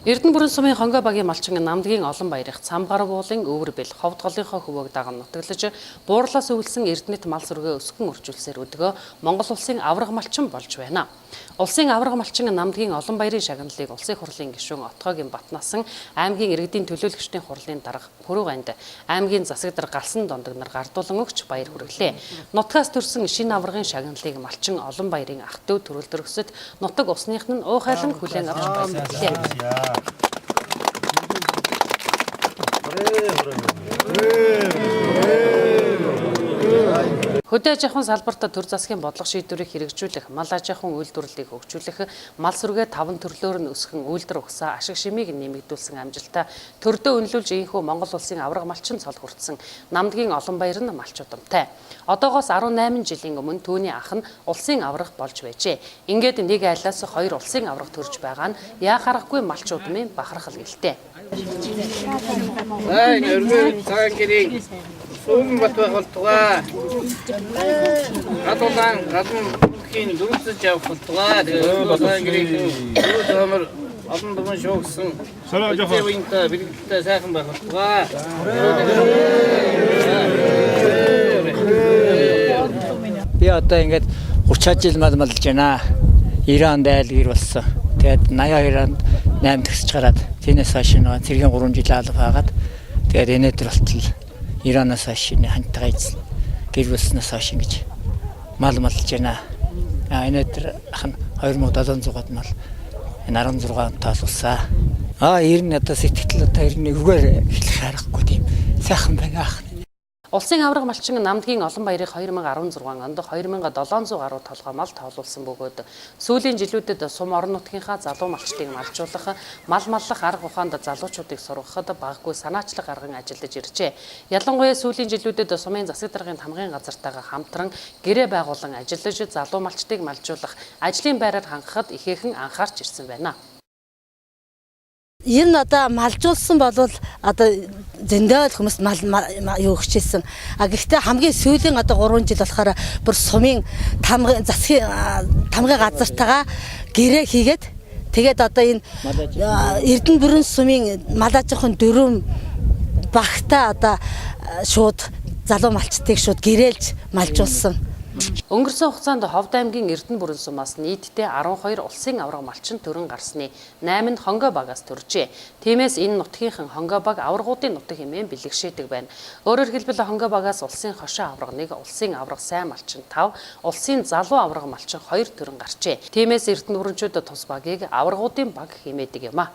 Эрдэнэ бүрэн сумын хонгой багийн малчин намдгийн олон баярах Цамгар буулын өвөр бэл ховд голынхоо хөвөөг даган нутаглаж буурлаас өвлсөн эрдэнэт мал сүргээ өсгөн үржүүлсээр өдгөө Монгол улсын авраг малчин болж байна. Улсын авраг малчин намдгийн олон баярын шагналыг улсын хурлын гишүүн Отгоогийн Батнасан аймгийн иргэдийн төлөөлөгчдийн хурлын дарга Пүрэвганд аймгийн засагдар Галсан Дондогнор гардуулан өгч баяр хүргэлээ. Нутгаас төрсэн шинэ аврагын шагналыг малчин олон баярын ах トゥ төрөлдрөхсөд нутаг усных нь уухайлан хүлээн авч баярлалаа. Хөдөө аж ахуйн салбарт төр засгийн бодлого шийдвэрийг хэрэгжүүлэх, мал аж ахуйн үйлдвэрлэлийг хөгжүүлэх, мал сүргээ 5 төрлөөр нь өсгөн үйлдвэр ухсаа ашиг шимийг нэмэгдүүлсэн амжилтаа төрдөө үнэлүүлж ийхүү Монгол улсын авраг малчин цол хүртсэн намдгийн олон баяр нь малч удамтай. Одоогоос 18 жилийн өмнө түүний ах нь улсын авраг болж байжээ. Ингээд нэг айлаас 2 улсын авраг төрж байгаа нь яа харахгүй малч удмын бахархал гэлтэй. Сүүн батбай болтугай. Гадуулан гадуухийн дүрсэж явах болтугай. Тэгээ батбай гэрийн төмөр олон дүмэн шоогсон. Сараажаа бэлгэлтэй сайхан байх болтугай. Би одоо ингээд 30 жил малж байна. Иранд айл гэр болсон. Тэгээд 82 онд 8 төгсөж гараад тэнэс хойш нэг цэргийн 3 жил алга байгаад тэгээд энэдэр болтол Иранаас хойш хантайгаа эзэн гэр бүлснээс хойш ингэж мал малж байна. Энэдэр ах нь 2700-аад мал энэ 16 тоолуулсаа. Ер нь одоо сэтгэл одоо ер нь эвгээр эхлэх аргагүй тийм сайхан байна ах. Улсын авраг малчин намдгийн олон баярыг 2016 онд 2700 гаруй толгой мал тоолуулсан бөгөөд сүүлийн жилүүдэд сум орон нутгийнхаа залуу малчдыг малжуулах, мал маллах арга ухаанд залуучуудыг сургахад баггүй санаачлаг арган ажиллаж иржээ. Ялангуяа сүүлийн жилүүдэд сумын засаг даргын тамгын газартайгаа хамтран гэрээ байгуулан ажиллаж залуу малчдыг малжуулах, ажлын байраар хангахад ихээхэн анхаарч ирсэн байна. Ер нь одоо малжуулсан бол одоо зөндөө хүмүүс мал юу өгчээсэн. Гэхдээ хамгийн сүүлийн одоо 3 жил болохоор бүр сумын тамгын засгийн тамгын газартайгаа гэрээ хийгээд тэгээд одоо энэ Эрдэнэ бүрэн сумын мал аж ахуйн 4 багтаа одоо шууд залуу малчдыг шууд гэрээлж малжуулсан. Өнгөрсөн хугацаанд Ховд аймгийн Эрдэнэ бүрэн сумаас нийтдээ 12 улсын авраг малчин төрөн гарсны 8 нь хонгой багаас төржээ. Тиймээс энэ нутгийнхан хонгой баг аврагуудын нутаг хэмээн бэлэгшээдэг байна. Өөрөөр хэлбэл хонгой багаас улсын хошоо авраг 1, улсын авраг сайн малчин 5, улсын залуу авраг малчин 2 төрөн гарчээ. Тиймээс Эрдэнэ бүрэнчүүд тус багийг аврагуудын баг хэмээдэг юм а.